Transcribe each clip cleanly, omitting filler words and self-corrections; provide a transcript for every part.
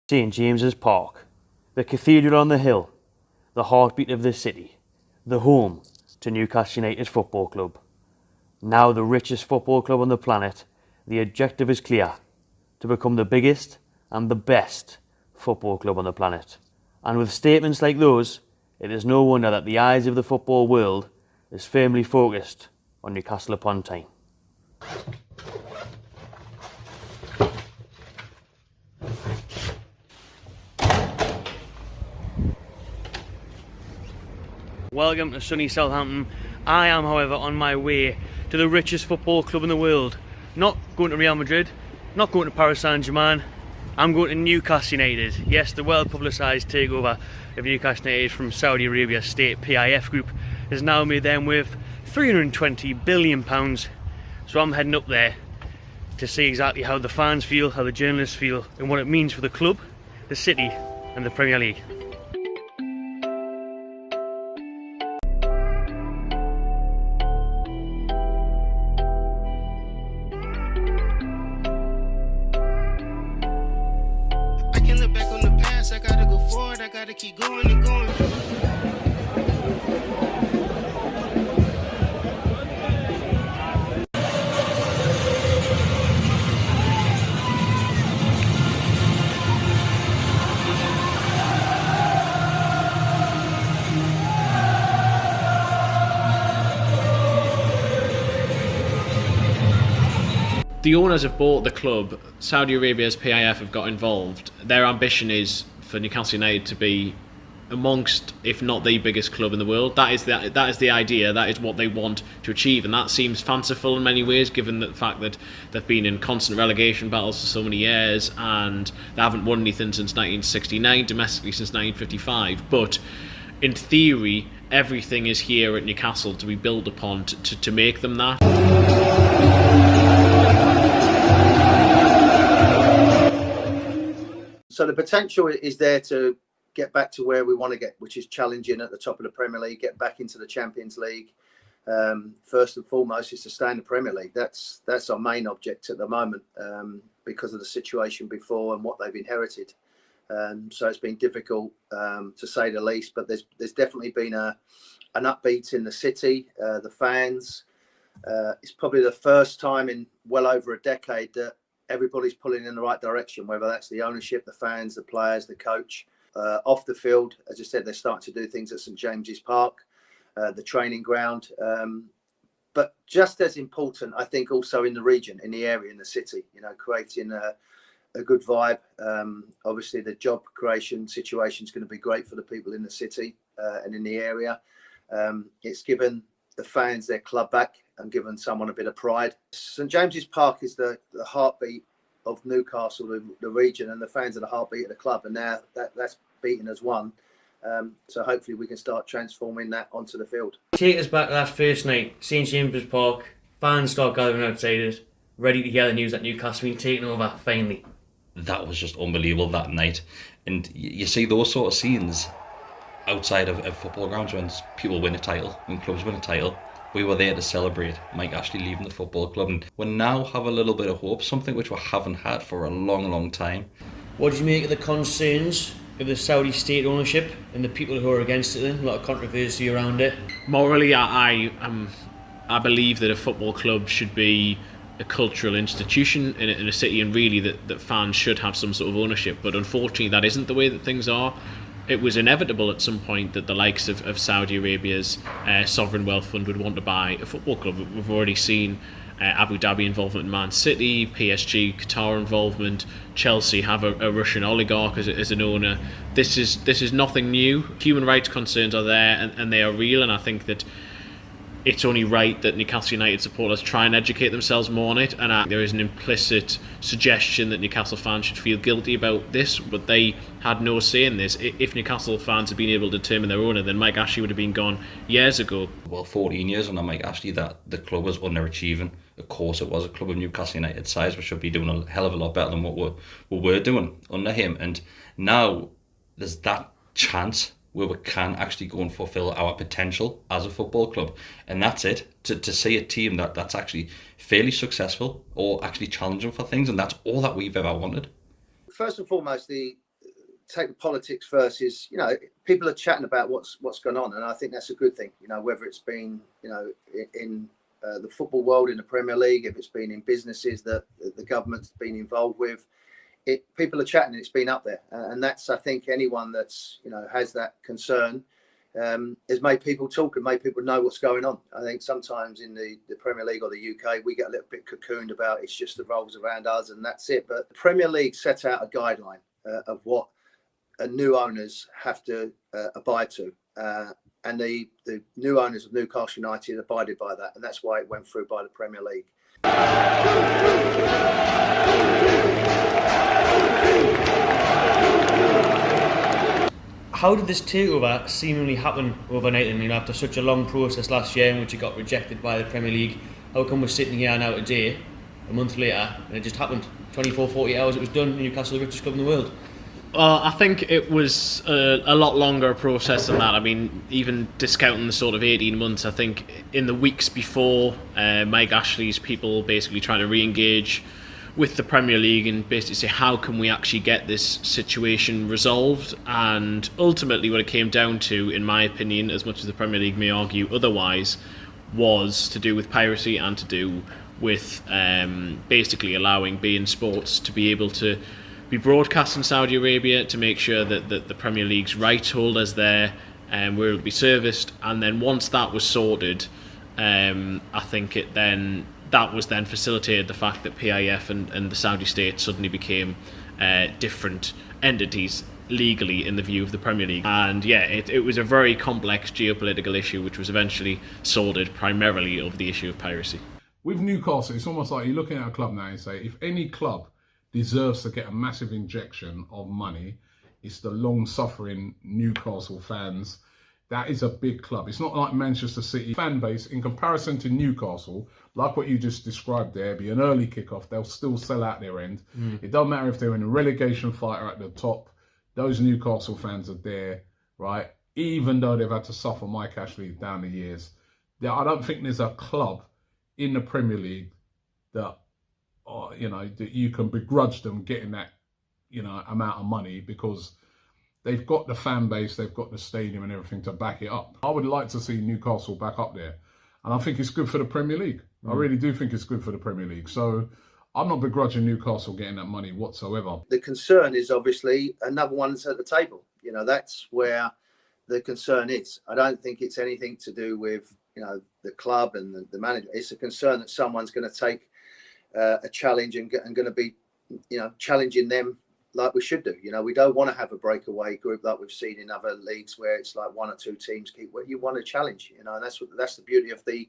St James's Park, the cathedral on the hill, the heartbeat of the city, the home to Newcastle United Football Club. Now the richest football club on the planet, the objective is clear: to become the biggest and the best football club on the planet. And with statements like those, it is no wonder that the eyes of the football world is firmly focused on Newcastle upon Tyne. Welcome to sunny Southampton. I am, however, on my way to the richest football club in the world. Not going to Real Madrid, not going to Paris Saint-Germain, I'm going to Newcastle United. Yes, the well-publicised takeover of Newcastle United from Saudi Arabia's state PIF group has now made them worth £320 billion. So I'm heading up there to see exactly how the fans feel, how the journalists feel, and what it means for the club, the city, and the Premier League. Keep going and going. The owners have bought the club. Saudi Arabia's PIF have got involved. Their ambition is for Newcastle United to be amongst, if not the biggest club in the world. That is the idea. That is what they want to achieve, and that seems fanciful in many ways, given the fact that they've been in constant relegation battles for so many years and they haven't won anything since 1969, domestically since 1955. But in theory, everything is here at Newcastle to be built upon to make them that. So the potential is there to get back to where we want to get, which is challenging at the top of the Premier League, get back into the Champions League. First and foremost is to stay in the Premier League. That's our main object at the moment, because of the situation before and what they've inherited. So it's been difficult, to say the least, but there's definitely been an upbeat in the city, the fans. It's probably the first time in well over a decade that everybody's pulling in the right direction, whether that's the ownership, the fans, the players, the coach. Off the field, as I said, they're starting to do things at St James's Park, the training ground. But just as important, I think, also in the region, in the area, in the city, creating a good vibe. Obviously, the job creation situation is going to be great for the people in the city and in the area. It's given the fans their club back and given someone a bit of pride. St James's Park is the heartbeat of Newcastle, the region, and the fans are the heartbeat of the club, and now that's beaten as one. So hopefully we can start transforming that onto the field. Take us back to that first night, St James's Park, fans start gathering outside it, ready to hear the news that Newcastle been taken over, finally. That was just unbelievable that night. And you see those sort of scenes outside of football grounds when people win a title, when clubs win a title. We were there to celebrate Mike Ashley leaving the football club, and we now have a little bit of hope, something which we haven't had for a long, long time. What did you make of the concerns of the Saudi state ownership and the people who are against it then? A lot of controversy around it. Morally, I believe that a football club should be a cultural institution in a city, and really that fans should have some sort of ownership. But unfortunately, that isn't the way that things are. It was inevitable at some point that the likes of Saudi Arabia's sovereign wealth fund would want to buy a football club. We've already seen Abu Dhabi involvement in Man City, PSG, Qatar involvement, Chelsea have a Russian oligarch as an owner. This is nothing new. Human rights concerns are there, and they are real, and I think that it's only right that Newcastle United supporters try and educate themselves more on it, and there is an implicit suggestion that Newcastle fans should feel guilty about this, but they had no say in this. If Newcastle fans had been able to determine their owner, then Mike Ashley would have been gone years ago. Well, 14 years under Mike Ashley, that the club was underachieving. Of course it was. A club of Newcastle United size, we should be doing a hell of a lot better than what we were doing under him, and now there's that chance where we can actually go and fulfil our potential as a football club. And that's it, to see a team that's actually fairly successful or actually challenging for things, and that's all that we've ever wanted. First and foremost, the take the politics first, is, you know, people are chatting about what's gone on, and I think that's a good thing. You know, whether it's been, you know, in the football world, in the Premier League, if it's been in businesses that the government's been involved with, people are chatting. It's been up there, and that's, I think, anyone that's, you know, has that concern has made people talk and made people know what's going on. I think sometimes in the Premier League or the UK, we get a little bit cocooned about it's just revolves around us and that's it. But the Premier League set out a guideline of what new owners have to abide to. And the new owners of Newcastle United abided by that. And that's why it went through by the Premier League. How did this takeover seemingly happen overnight? And, you know, after such a long process last year in which it got rejected by the Premier League, how come we're sitting here now today, a month later, and it just happened? 24, 40 hours, it was done. Newcastle, the richest club in the world. Well, I think it was a lot longer process than that. I mean, even discounting the sort of 18 months, I think in the weeks before, Mike Ashley's people basically trying to re-engage with the Premier League and basically say, how can we actually get this situation resolved? And ultimately what it came down to, in my opinion, as much as the Premier League may argue otherwise, was to do with piracy and to do with basically allowing beIN Sports to be able to be broadcast in Saudi Arabia, to make sure that the Premier League's rights holders there where it would be serviced. And then once that was sorted, I think that was then facilitated the fact that PIF and the Saudi state suddenly became different entities legally in the view of the Premier League. And yeah, it was a very complex geopolitical issue which was eventually sorted primarily over the issue of piracy. With Newcastle, it's almost like you're looking at a club now and say, if any club deserves to get a massive injection of money, it's the long-suffering Newcastle fans. That is a big club. It's not like Manchester City. Fan base, in comparison to Newcastle, like what you just described there, be an early kickoff, they'll still sell out their end. It doesn't matter if they're in a relegation fight or at the top. Those Newcastle fans are there, right? Even though they've had to suffer Mike Ashley down the years. I don't think there's a club in the Premier League that, you know, that you can begrudge them getting that, you know, amount of money, because they've got the fan base, they've got the stadium and everything to back it up. I would like to see Newcastle back up there. And I think it's good for the Premier League. I really do think it's good for the Premier League. So I'm not begrudging Newcastle getting that money whatsoever. The concern is obviously another one's at the table. You know, that's where the concern is. I don't think it's anything to do with, you know, the club and the manager. It's a concern that someone's going to take a challenge and going to be, you know, challenging them like we should do. You know, we don't want to have a breakaway group like we've seen in other leagues where it's like one or two teams keep. Well, you want to challenge, you know, and that's the beauty of the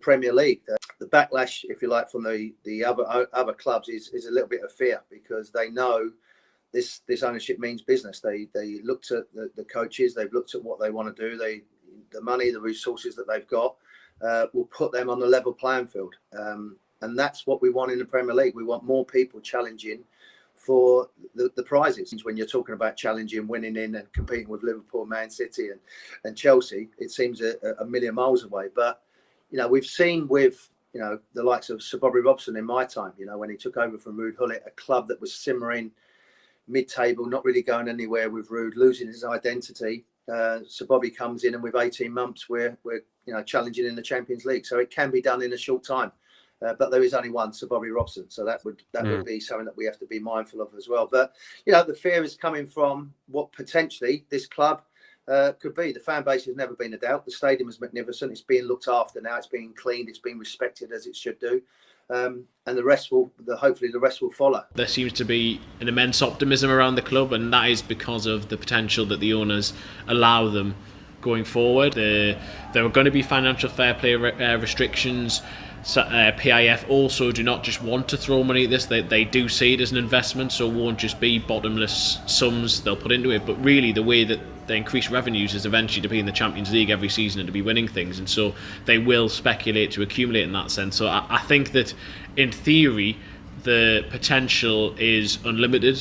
Premier League. The backlash, if you like, from the other clubs is a little bit of fear, because they know this ownership means business. They looked at the coaches, they've looked at what they want to do. The money, the resources that they've got will put them on the level playing field. And that's what we want in the Premier League. We want more people challenging for the prizes. When you're talking about challenging, winning in and competing with Liverpool, Man City and Chelsea, it seems a million miles away. But, you know, we've seen with, you know, the likes of Sir Bobby Robson in my time, you know, when he took over from Ruud Gullit, a club that was simmering mid-table, not really going anywhere with Ruud, losing his identity. Sir Bobby comes in and with 18 months, we're you know, challenging in the Champions League. So it can be done in a short time. But there is only one, Sir Bobby Robson, so that would be something that we have to be mindful of as well. But, you know, the fear is coming from what potentially this club could be. The fan base has never been a doubt. The stadium is magnificent. It's being looked after now. It's being cleaned. It's being respected as it should do. And the rest hopefully the rest will follow. There seems to be an immense optimism around the club, and that is because of the potential that the owners allow them going forward. There are going to be financial fair play restrictions. So, PIF also do not just want to throw money at this, they do see it as an investment, so it won't just be bottomless sums they'll put into it, but really the way that they increase revenues is eventually to be in the Champions League every season and to be winning things, and so they will speculate to accumulate in that sense. So I think that in theory the potential is unlimited.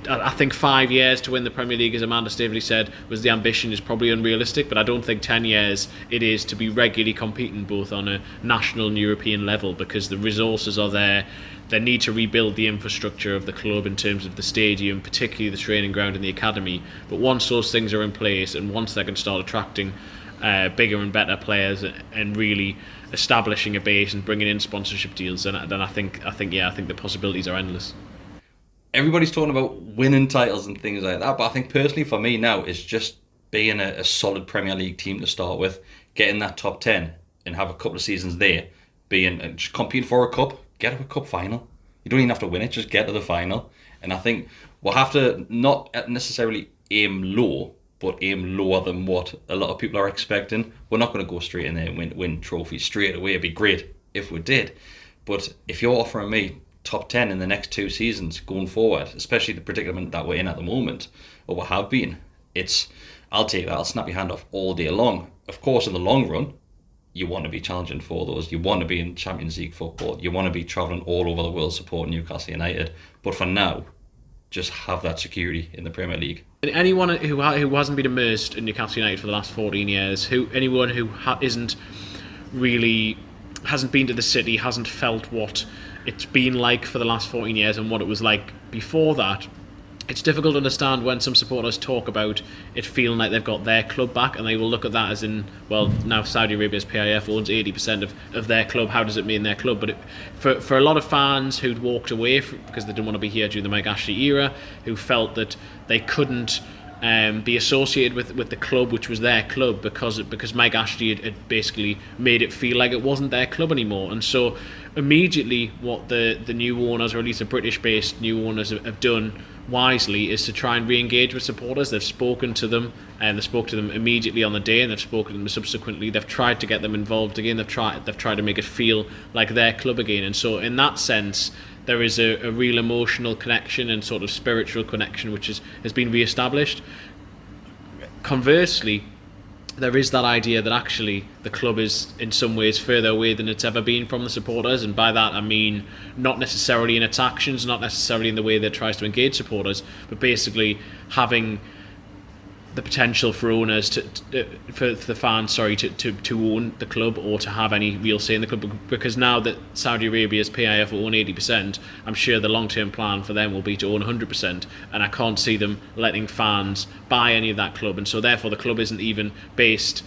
I think 5 years to win the Premier League, as Amanda Staveley said, was the ambition, is probably unrealistic, but I don't think 10 years it is to be regularly competing both on a national and European level, because the resources are there, they need to rebuild the infrastructure of the club in terms of the stadium, particularly the training ground and the academy. But once those things are in place, and once they can start attracting bigger and better players and really establishing a base and bringing in sponsorship deals, then I think the possibilities are endless. Everybody's talking about winning titles and things like that, but I think personally for me now, it's just being a solid Premier League team to start with, getting that top 10 and have a couple of seasons there, just competing for a cup, get to a cup final. You don't even have to win it, just get to the final. And I think we'll have to not necessarily aim low, but aim lower than what a lot of people are expecting. We're not going to go straight in there and win trophies straight away. It'd be great if we did. But if you're offering me top 10 in the next 2 seasons going forward, especially the predicament that we're in at the moment, or we have been, I'll take that. I'll snap your hand off all day long. Of course, in the long run, you want to be challenging for those. You want to be in Champions League football. You want to be travelling all over the world supporting Newcastle United. But for now, just have that security in the Premier League. Anyone who hasn't been immersed in Newcastle United for the last 14 years, anyone who hasn't been to the city, hasn't felt what it's been like for the last 14 years and what it was like before that, it's difficult to understand when some supporters talk about it feeling like they've got their club back, and they will look at that as in, well, now Saudi Arabia's PIF owns 80% of their club, how does it mean their club? But for a lot of fans who'd walked away because they didn't want to be here during the Mike Ashley era, who felt that they couldn't be associated with the club, which was their club, because Mike Ashley had basically made it feel like it wasn't their club anymore. And so immediately what the new owners, or at least the British-based new owners, have done wisely is to try and re-engage with supporters. They've spoken to them, and they spoke to them immediately on the day, and they've spoken to them subsequently. They've tried to get them involved again. They've tried to make it feel like their club again. And so in that sense, there is a real emotional connection and sort of spiritual connection which has been re-established. Conversely, there is that idea that actually the club is in some ways further away than it's ever been from the supporters, and by that I mean not necessarily in its actions, not necessarily in the way that it tries to engage supporters, but basically having the potential for owners for the fans, to own the club or to have any real say in the club. Because now that Saudi Arabia's PIF will own 80%, I'm sure the long-term plan for them will be to own 100%, and I can't see them letting fans buy any of that club, and so therefore the club isn't even based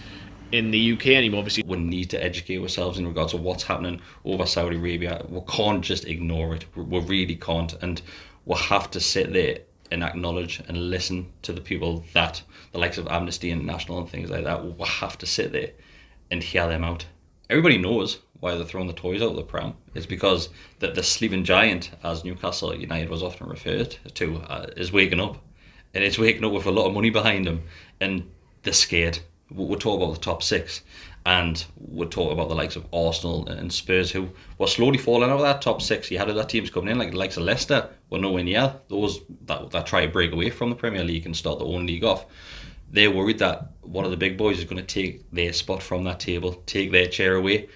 in the UK anymore. Obviously, we need to educate ourselves in regards to what's happening over Saudi Arabia. We can't just ignore it. We really can't, and we'll have to sit there and acknowledge and listen to the people that the likes of Amnesty International and things like that. We'll have to sit there and hear them out. Everybody knows why they're throwing the toys out of the pram. It's because the sleeping giant, as Newcastle United was often referred to, is waking up, and it's waking up with a lot of money behind them, and they're scared. We'll talk about the top 6, and we'll talk about the likes of Arsenal and Spurs, who were slowly falling out of that top 6. You had other teams coming in, like the likes of Leicester, were nowhere near those that try to break away from the Premier League and start their own league off. They're worried that one of the big boys is going to take their spot from that table, take their chair away.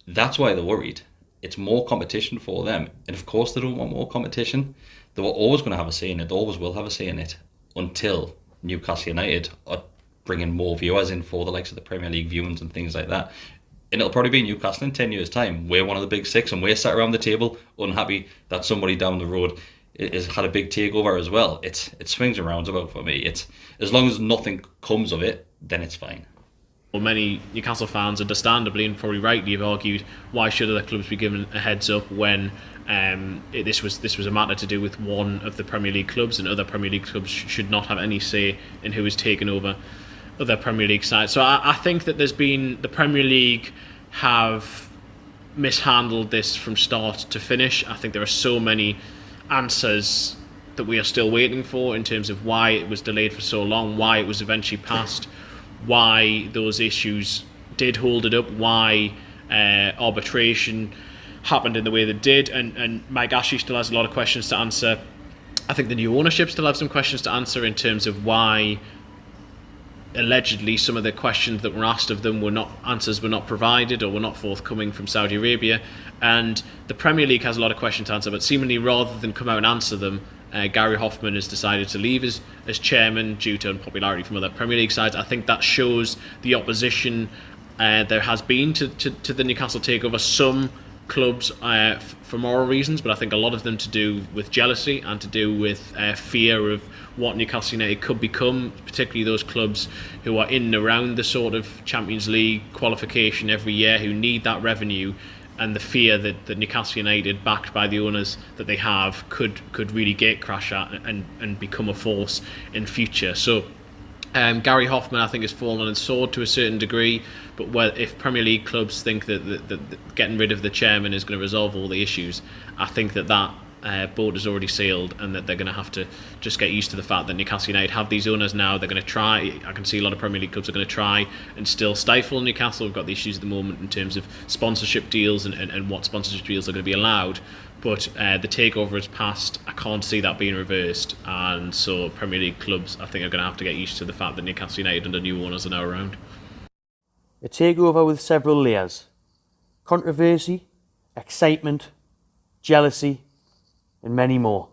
That's why they're worried. It's more competition for them, and of course they don't want more competition. They were always going to have a say in it, they always will have a say in it, until Newcastle United are bringing more viewers in for the likes of the Premier League viewings and things like that. And it'll probably be Newcastle in 10 years' time. We're one of the big 6, and we're sat around the table unhappy that somebody down the road has had a big takeover as well. It swings and roundabouts for me. It's as long as nothing comes of it, then it's fine. Well, many Newcastle fans, understandably and probably rightly, have argued, why should other clubs be given a heads up when this was a matter to do with one of the Premier League clubs, and other Premier League clubs should not have any say in who is taken over other Premier League sides. So I think that the Premier League have mishandled this from start to finish. I think there are so many answers that we are still waiting for in terms of why it was delayed for so long, why it was eventually passed, why those issues did hold it up, why arbitration happened in the way that it did, and Mike Ashley still has a lot of questions to answer. I think the new ownership still have some questions to answer in terms of why allegedly some of the questions that were asked of them were not provided or were not forthcoming from Saudi Arabia, and the Premier League has a lot of questions to answer, but seemingly rather than come out and answer them, Gary Hoffman has decided to leave as chairman due to unpopularity from other Premier League sides. I think that shows the opposition there has been to the Newcastle takeover. Some clubs for moral reasons, but I think a lot of them to do with jealousy and to do with fear of what Newcastle United could become, particularly those clubs who are in and around the sort of Champions League qualification every year, who need that revenue, and the fear that Newcastle United, backed by the owners that they have, could really gate crash at and become a force in future. So Gary Hoffman, I think, has fallen on his sword to a certain degree, but if Premier League clubs think that getting rid of the chairman is going to resolve all the issues, I think that boat is already sailed, and that they're going to have to just get used to the fact that Newcastle United have these owners now. They're going to try, I can see a lot of Premier League clubs are going to try and still stifle Newcastle. We've got the issues at the moment in terms of sponsorship deals and what sponsorship deals are going to be allowed. But the takeover has passed. I can't see that being reversed, and so Premier League clubs, I think, are going to have to get used to the fact that Newcastle United under new owners are now around. A takeover with several layers: controversy, excitement, jealousy, and many more.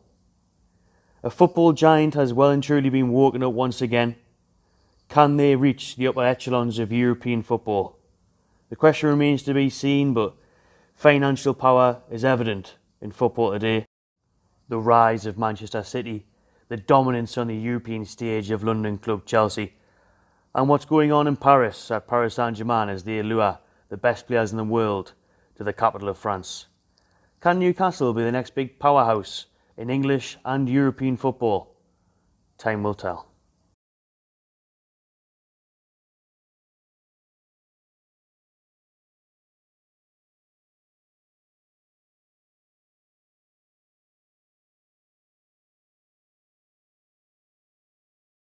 A football giant has well and truly been woken up once again. Can they reach the upper echelons of European football? The question remains to be seen, but financial power is evident in football today. The rise of Manchester City, the dominance on the European stage of London club Chelsea, and what's going on in Paris at Paris Saint-Germain as they allure the best players in the world to the capital of France. Can Newcastle be the next big powerhouse in English and European football? Time will tell.